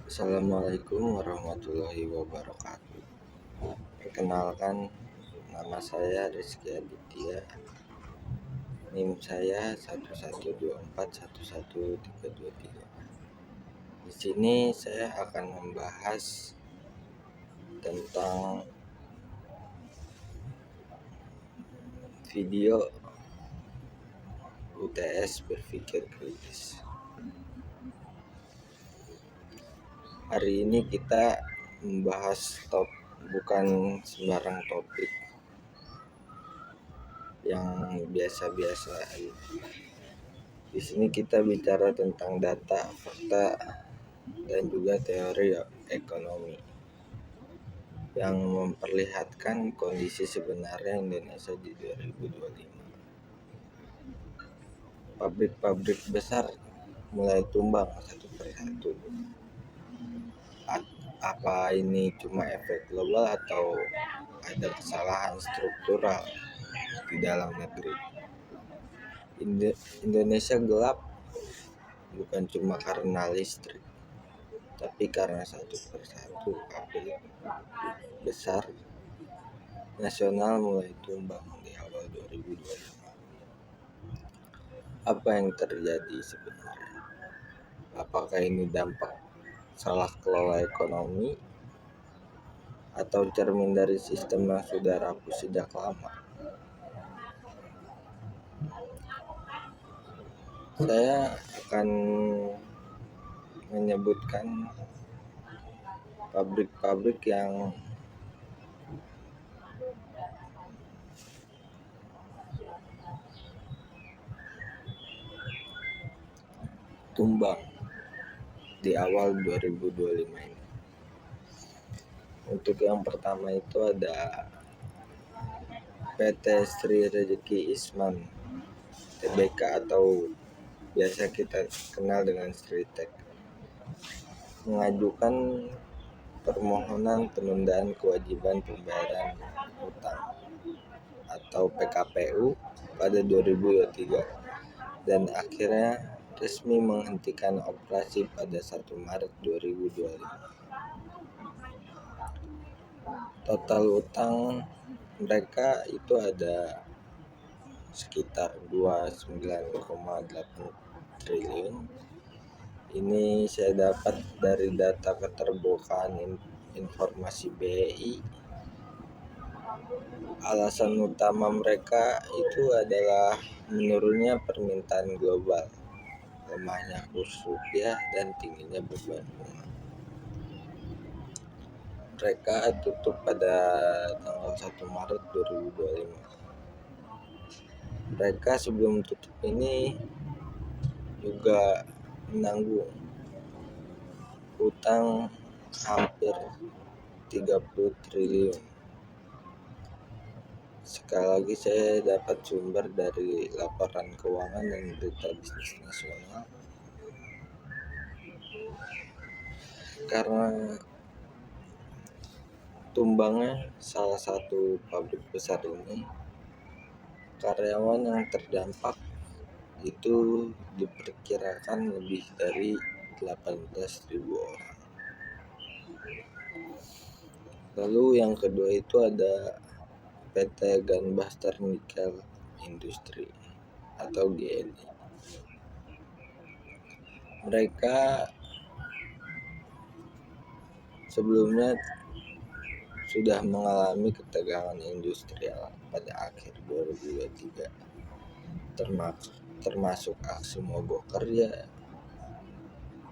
Assalamualaikum warahmatullahi wabarakatuh. Perkenalkan, nama saya Rizky Aditya. NIM saya 11241133. Di sini saya akan membahas tentang video UTS berpikir kritis. Hari ini kita membahas bukan sembarang topik yang biasa-biasa. Di sini kita bicara tentang data, fakta, dan juga teori ekonomi yang memperlihatkan kondisi sebenarnya Indonesia di 2025. Pabrik-pabrik besar mulai tumbang satu persatu. Apa ini cuma efek global atau ada kesalahan struktural di dalam negeri? Indonesia gelap bukan cuma karena listrik, tapi karena satu persatu pabrik besar nasional mulai tumbang di awal 2025. Apa yang terjadi sebenarnya? Apakah ini dampak salah kelola ekonomi atau cermin dari sistem yang sudah rapuh sejak lama? Saya akan menyebutkan pabrik-pabrik yang tumbang di awal 2025 ini. Untuk yang pertama itu ada PT Sri Rezeki Isman Tbk atau biasa kita kenal dengan Sritek, mengajukan permohonan penundaan kewajiban pembayaran utang atau PKPU pada 2023 dan akhirnya resmi menghentikan operasi pada 1 Maret 2025. Total utang mereka itu ada sekitar 29,8 triliun. Ini saya dapat dari data keterbukaan informasi BI. Alasan utama mereka itu adalah menurunnya permintaan global, lemahnya kurs rupiah, dan tingginya beban bunga. Mereka tutup pada tanggal 1 Maret 2025. Mereka sebelum tutup ini juga menanggung utang hampir 30 triliun. Sekali lagi saya dapat sumber dari laporan keuangan dan berita bisnis nasional. Karena tumbangnya salah satu pabrik besar ini, karyawan yang terdampak itu diperkirakan lebih dari 18.000 orang. Lalu yang kedua itu ada PT Gunbuster Nickel Industri atau GNI. Mereka sebelumnya sudah mengalami ketegangan industrial pada akhir 2023, termasuk aksi mogok kerja.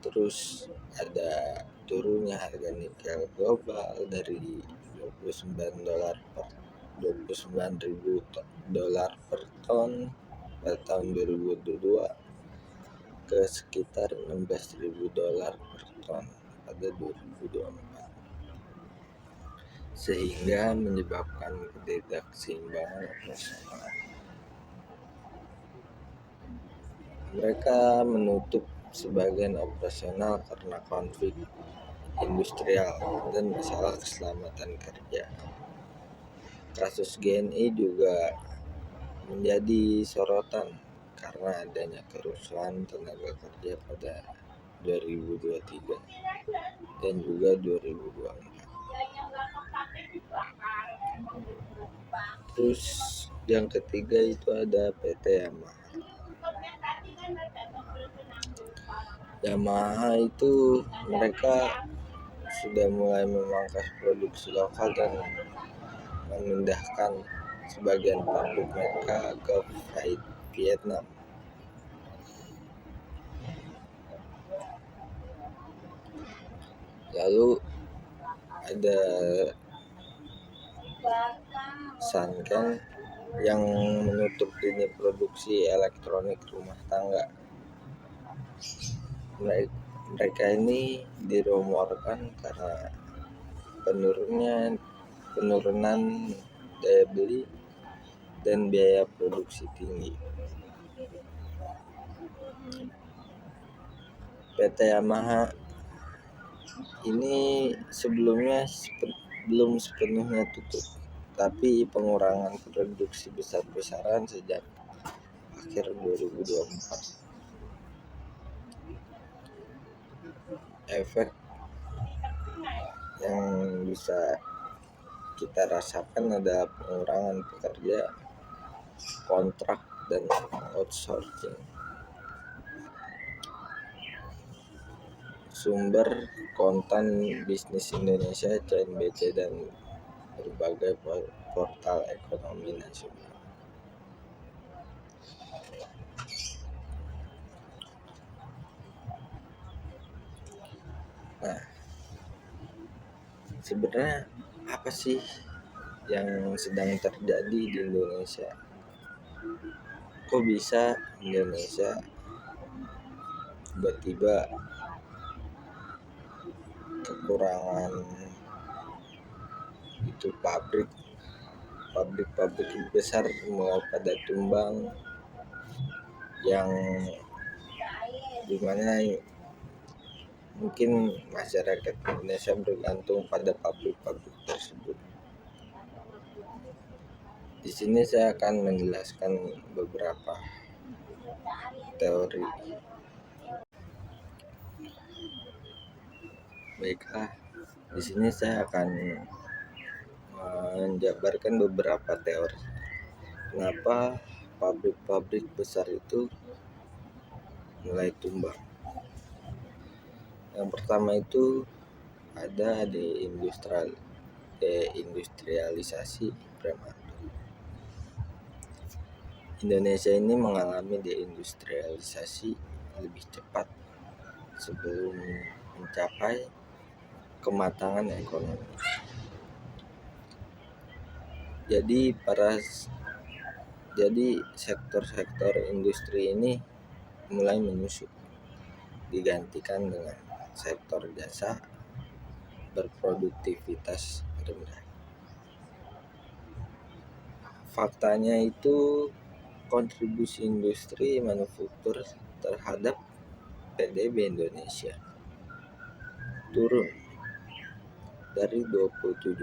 Terus ada turunnya harga nikel global dari $29.000 per ton pada tahun 2022 ke sekitar $16.000 per ton pada 2024, sehingga menyebabkan ketidakseimbangan operasional. Mereka menutup sebagian operasional karena konflik industrial dan masalah keselamatan kerja. Kasus GNI juga menjadi sorotan karena adanya kerusuhan tenaga kerja pada 2023. dan juga 2024. Terus yang ketiga itu ada PT Yamaha. Yamaha itu mereka sudah mulai memangkas produksi lokal dan memindahkan sebagian pabrik mereka ke Vietnam. Lalu ada Sanken yang menutup lini produksi elektronik rumah tangga. Mereka ini dirumorkan karena penurunan daya beli dan biaya produksi tinggi. PT Yamaha ini sebelumnya belum sepenuhnya tutup, tapi pengurangan produksi besar-besaran sejak akhir 2024. Efek yang bisa kita rasakan adalah pengurangan pekerja, kontrak, dan outsourcing. Sumber konten bisnis Indonesia, CNBC, dan berbagai portal ekonomi nasional. Nah, sebenarnya apa sih yang sedang terjadi di Indonesia? Kok bisa Indonesia tiba-tiba kekurangan itu pabrik besar mulai pada tumbang, yang dimana mungkin masyarakat Indonesia bergantung pada pabrik-pabrik tersebut. Di sini saya akan menjelaskan beberapa teori. Baiklah, di sini saya akan menjabarkan beberapa teori kenapa pabrik-pabrik besar itu mulai tumbang. Yang pertama itu ada deindustrialisasi prematur. Indonesia ini mengalami deindustrialisasi lebih cepat sebelum mencapai kematangan ekonomi. Jadi sektor-sektor industri ini mulai menyusut, digantikan dengan sektor jasa berproduktivitas rendah. Faktanya itu kontribusi industri manufaktur terhadap PDB Indonesia turun dari 27%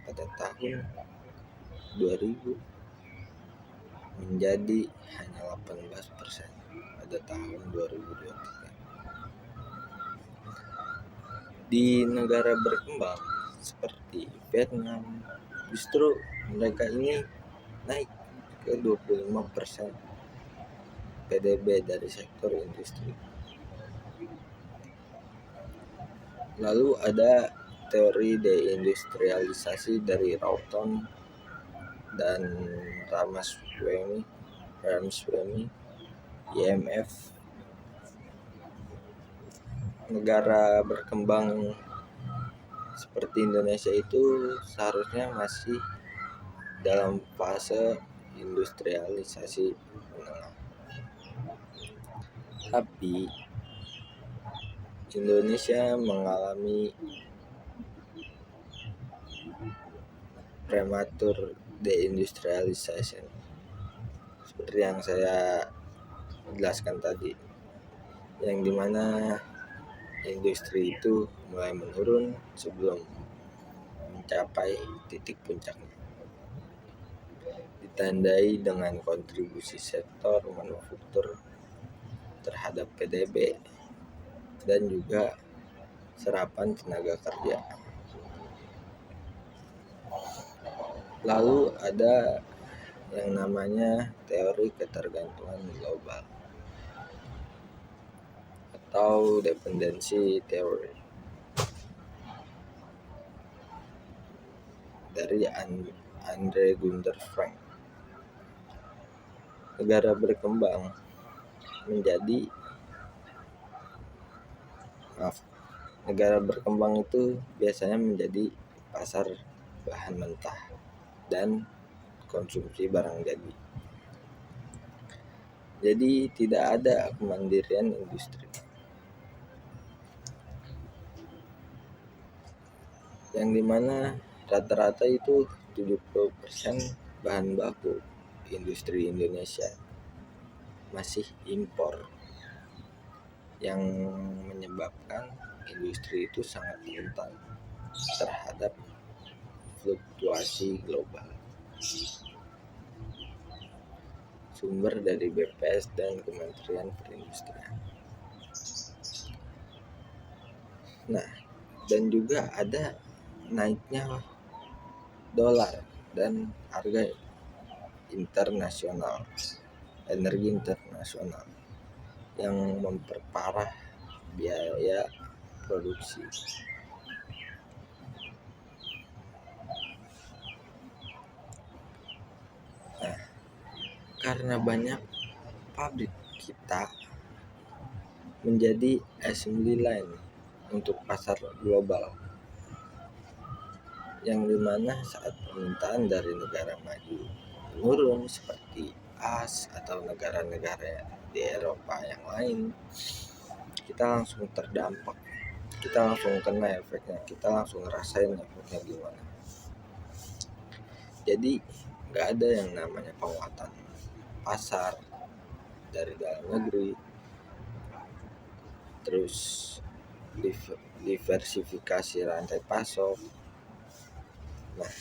pada tahun 2000 menjadi hanya 18% pada tahun 2023. Di negara berkembang seperti Vietnam, justru mereka ini naik ke 25% PDB dari sektor industri. Lalu ada teori deindustrialisasi dari Rawton dan Ramaswamy, IMF. Negara berkembang seperti Indonesia itu seharusnya masih dalam fase industrialisasi menengah. Tapi Indonesia mengalami prematur deindustrialisasi seperti yang saya jelaskan tadi, yang dimana industri itu mulai menurun sebelum mencapai titik puncaknya, ditandai dengan kontribusi sektor manufaktur terhadap PDB dan juga serapan tenaga kerja. Lalu ada yang namanya teori ketergantungan global atau dependency theory dari Andre Gunther Frank. Negara berkembang itu biasanya menjadi pasar bahan mentah dan konsumsi barang jadi. Jadi tidak ada kemandirian industri. Yang dimana rata-rata itu 70% bahan baku industri Indonesia masih impor, yang menyebabkan industri itu sangat rentan terhadap fluktuasi global. Sumber dari BPS dan Kementerian Perindustrian. Nah, dan juga ada naiknya dolar dan harga internasional, energi internasional yang memperparah biaya produksi. Nah, karena banyak pabrik kita menjadi assembly line untuk pasar global, yang dimana saat permintaan dari negara maju menurun seperti AS atau negara-negara di Eropa yang lain, kita langsung terdampak, kita langsung kena efeknya, kita langsung ngerasain efeknya gimana. Jadi nggak ada yang namanya penguatan pasar dari dalam negeri, terus diversifikasi rantai pasok. Nah,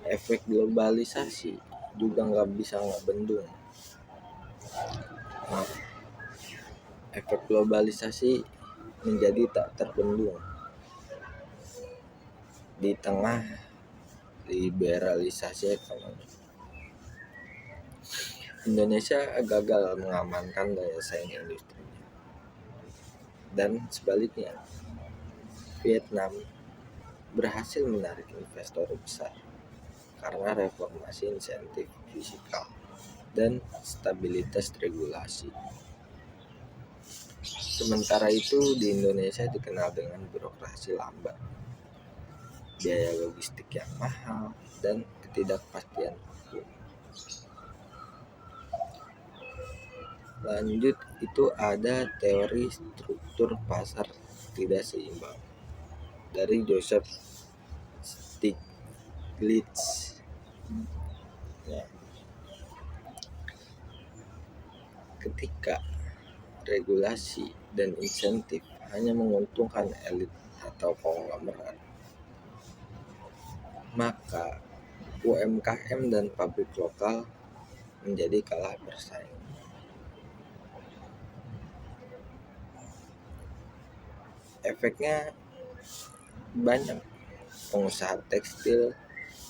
efek globalisasi juga nggak bisa ngebendung. Nah, efek globalisasi menjadi tak terbendung di tengah liberalisasi ekonomi. Indonesia gagal mengamankan daya saing industrinya, dan sebaliknya Vietnam berhasil menarik investor besar karena reformasi insentif fiskal dan stabilitas regulasi. Sementara itu di Indonesia dikenal dengan birokrasi lambat, biaya logistik yang mahal, dan ketidakpastian hukum. Lanjut, itu ada teori struktur pasar tidak seimbang dari Joseph Stiglitz. Ya. Ketika regulasi dan insentif hanya menguntungkan elit atau konglomerat, maka UMKM dan pabrik lokal menjadi kalah bersaing. Efeknya banyak. Pengusaha tekstil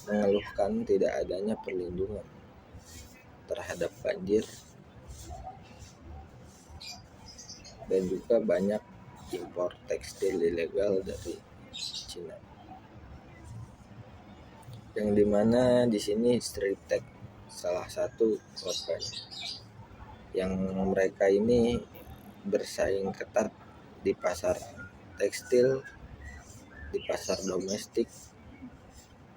mengeluhkan tidak adanya perlindungan terhadap banjir, dan juga banyak impor tekstil ilegal dari Cina. Yang dimana di sini Street Tech salah satu korban, yang mereka ini bersaing ketat di pasar tekstil, di pasar domestik,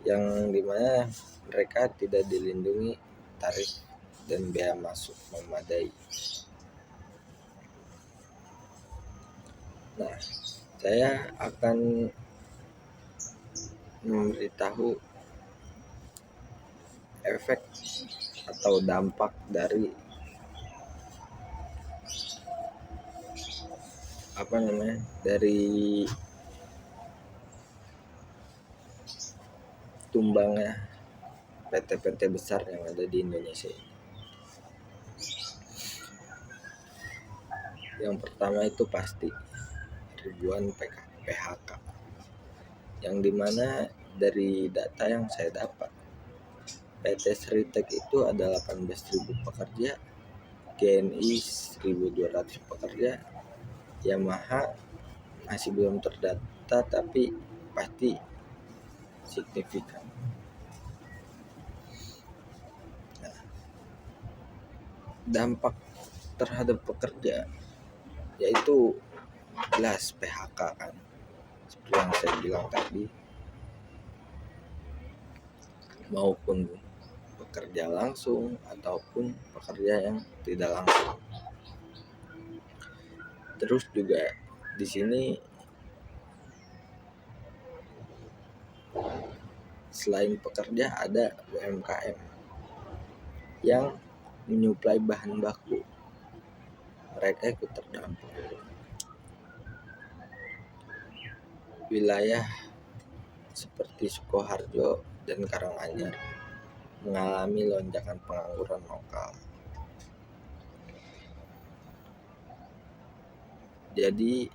yang dimana mereka tidak dilindungi tarif dan bea masuk memadai. Nah, saya akan memberitahu efek atau dampak dari dari tumbangnya PT-PT besar yang ada di Indonesia. Yang pertama itu pasti ribuan PKP. PHK, yang dimana dari data yang saya dapat PT Sritek itu ada 18.000 pekerja, GNI 1.200 pekerja, Yamaha masih belum terdata tapi pasti signifikan. Nah, dampak terhadap pekerja yaitu jelas PHK kan, seperti yang saya bilang tadi, maupun pekerja langsung ataupun pekerja yang tidak langsung. Terus juga di sini selain pekerja ada UMKM yang menyuplai bahan baku, mereka ikut terdampak. Wilayah seperti Sukoharjo dan Karanganyar mengalami lonjakan pengangguran lokal. Jadi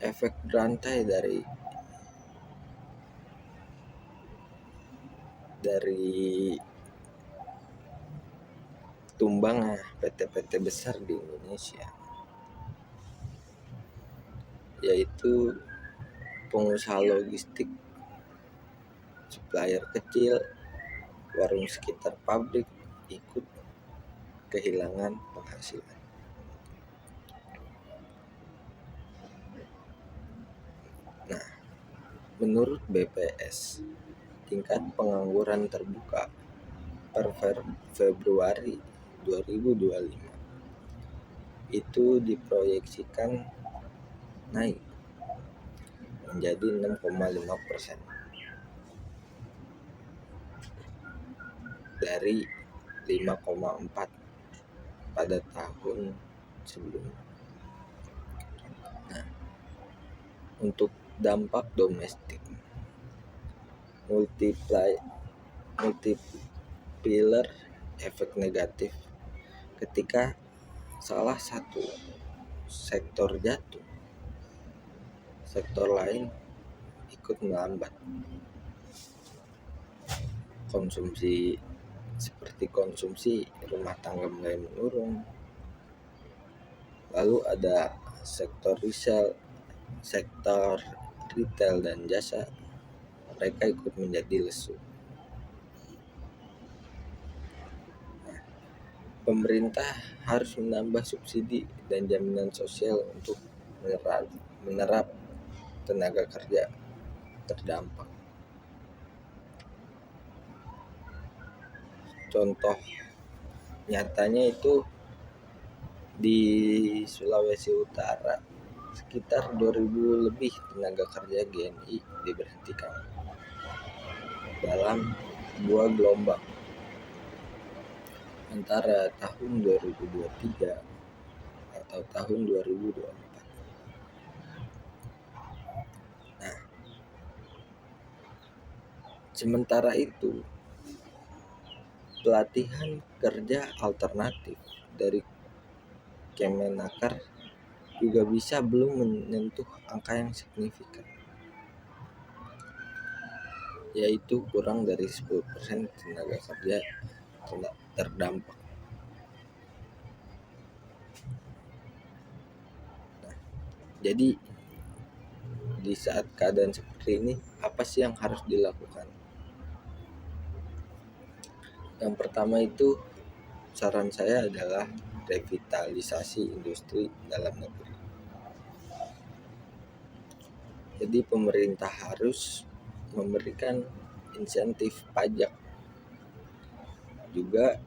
efek berantai dari tumbangnya PT-PT besar di Indonesia, yaitu pengusaha logistik, supplier kecil, warung sekitar pabrik ikut kehilangan penghasilan. Nah, menurut BPS, tingkat pengangguran terbuka per Februari 2025 itu diproyeksikan naik menjadi 6,5% dari 5,4 pada tahun sebelumnya. Nah, untuk dampak domestik, multiplier efek negatif ketika salah satu sektor jatuh, sektor lain ikut melambat. Konsumsi rumah tangga mulai menurun. Lalu ada sektor retail dan jasa, mereka ikut menjadi lesu. Pemerintah harus menambah subsidi dan jaminan sosial untuk menerap tenaga kerja terdampak. Contoh nyatanya itu di Sulawesi Utara sekitar 2.000 lebih tenaga kerja GNI diberhentikan dalam 2 gelombang antara tahun 2023 atau tahun 2024. Nah, sementara itu pelatihan kerja alternatif dari Kemenaker juga bisa belum menyentuh angka yang signifikan, yaitu kurang dari 10% tenaga kerja terdampak. Nah, jadi di saat keadaan seperti ini, apa sih yang harus dilakukan? Yang pertama itu saran saya adalah revitalisasi industri dalam negeri. Jadi pemerintah harus memberikan insentif pajak, juga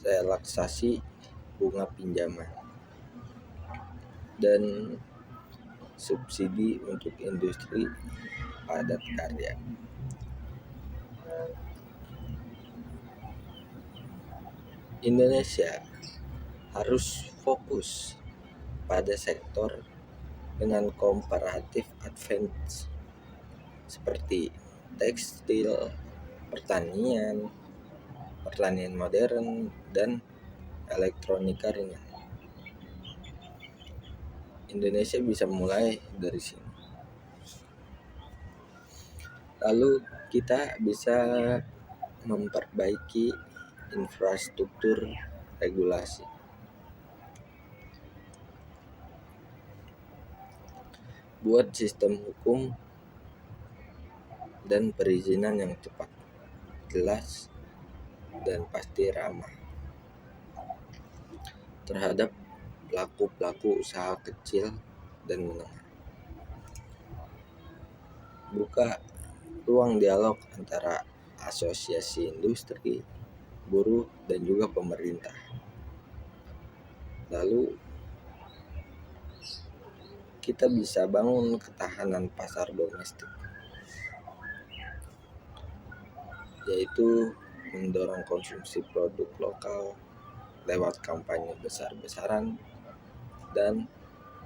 relaksasi bunga pinjaman, dan subsidi untuk industri padat karya. Indonesia harus fokus pada sektor dengan comparative advantage seperti tekstil, pertanian modern, dan elektronika ringan. Indonesia bisa mulai dari sini. Lalu kita bisa memperbaiki infrastruktur regulasi. Buat sistem hukum dan perizinan yang cepat, jelas, dan pasti ramah terhadap pelaku-pelaku usaha kecil dan menengah. Buka ruang dialog antara asosiasi industri, buruh, dan juga pemerintah. Lalu kita bisa bangun ketahanan pasar domestik, yaitu mendorong konsumsi produk lokal lewat kampanye besar-besaran dan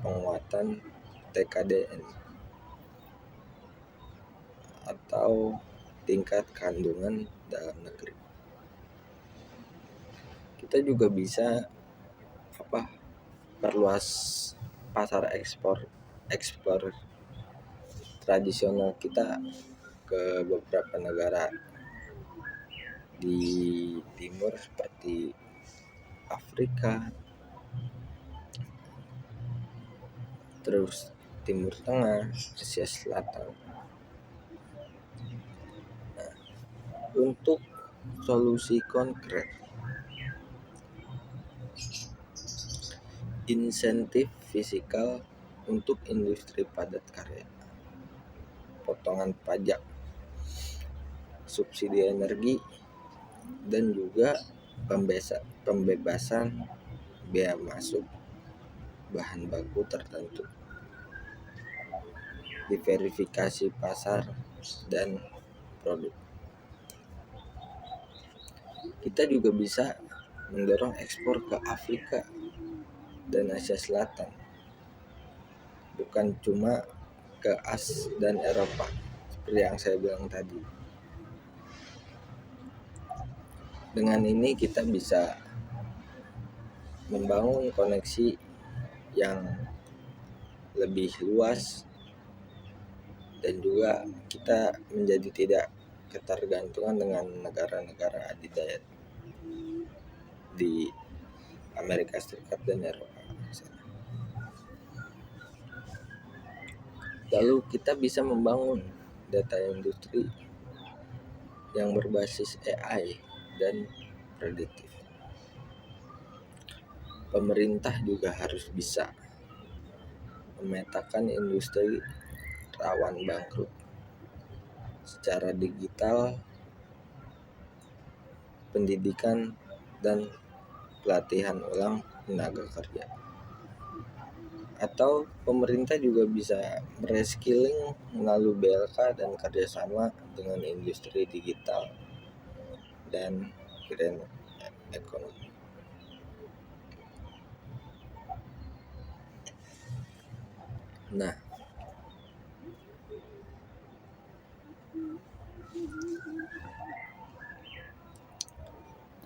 penguatan TKDN atau tingkat kandungan dalam negeri. Kita juga bisa perluas pasar ekspor tradisional kita ke beberapa negara di timur seperti Afrika, terus Timur Tengah, Asia Selatan. Nah, untuk solusi konkret, insentif fiskal untuk industri padat karya, potongan pajak, subsidi energi, dan juga pembebasan bea masuk bahan baku tertentu, diverifikasi pasar dan produk. Kita juga bisa mendorong ekspor ke Afrika dan Asia Selatan, bukan cuma ke AS dan Eropa seperti yang saya bilang tadi. Dengan ini kita bisa membangun koneksi yang lebih luas dan juga kita menjadi tidak ketergantungan dengan negara-negara adidaya di Amerika Serikat dan Eropa. Lalu kita bisa membangun data industri yang berbasis AI dan prediktif. Pemerintah juga harus bisa memetakan industri rawan bangkrut secara digital, pendidikan, dan pelatihan ulang tenaga kerja. Atau pemerintah juga bisa reskilling melalui BLK dan kerjasama dengan industri digital dan green economy. Nah,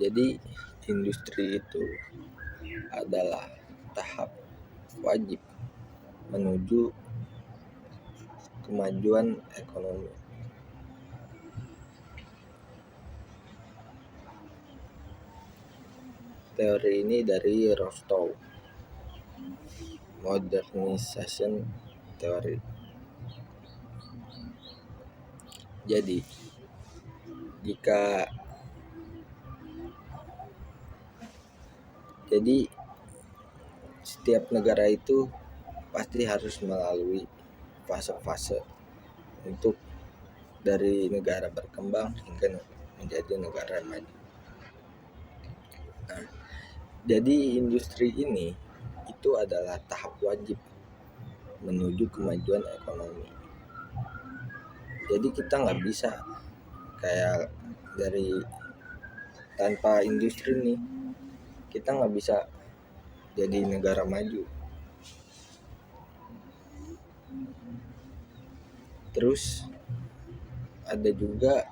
jadi industri itu adalah tahap wajib menuju kemajuan ekonomi. Teori ini dari Rostow, Modernization Theory. Jadi setiap negara itu pasti harus melalui fase-fase untuk dari negara berkembang hingga menjadi negara maju. Nah, jadi industri ini itu adalah tahap wajib menuju kemajuan ekonomi. Jadi kita nggak bisa kayak dari tanpa industri nih kita nggak bisa jadi negara maju. Terus ada juga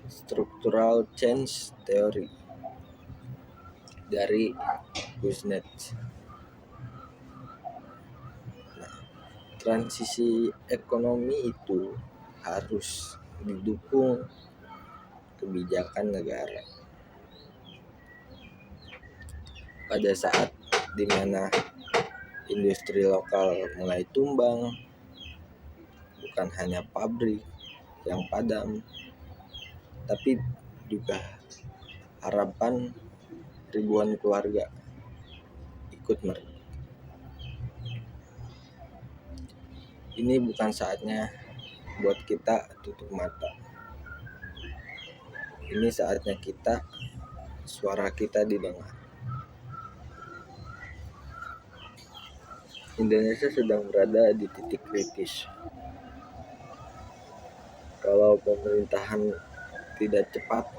structural change theory dari Kuznets. transisi ekonomi itu harus didukung kebijakan negara. Pada saat dimana industri lokal mulai tumbang, bukan hanya pabrik yang padam, tapi juga harapan ribuan keluarga ikut mereka. Ini bukan saatnya buat kita tutup mata. Ini saatnya suara kita didengar. Indonesia sedang berada di titik kritis. Kalau pemerintahan tidak cepat,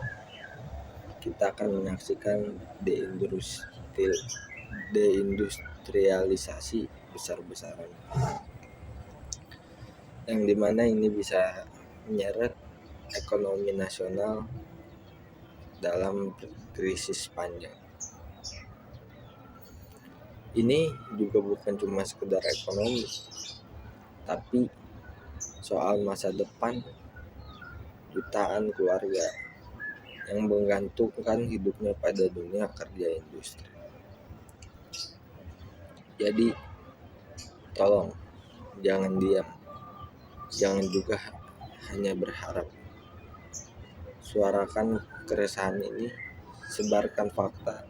kita akan menyaksikan deindustrialisasi besar-besaran, yang dimana ini bisa menyeret ekonomi nasional dalam krisis panjang. Ini juga bukan cuma sekedar ekonomi, tapi soal masa depan jutaan keluarga yang menggantungkan hidupnya pada dunia kerja industri. Jadi tolong jangan diam, jangan juga hanya berharap. Suarakan keresahan ini, sebarkan fakta,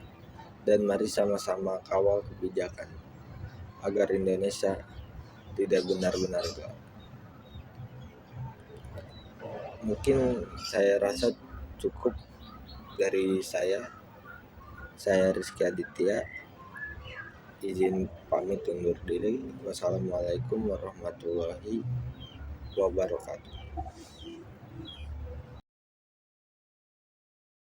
dan mari sama-sama kawal kebijakan agar Indonesia tidak benar-benar gelap. Mungkin saya rasa cukup dari saya. Saya Rizky Aditya, izin pamit undur diri. Wassalamualaikum warahmatullahi wabarakatuh.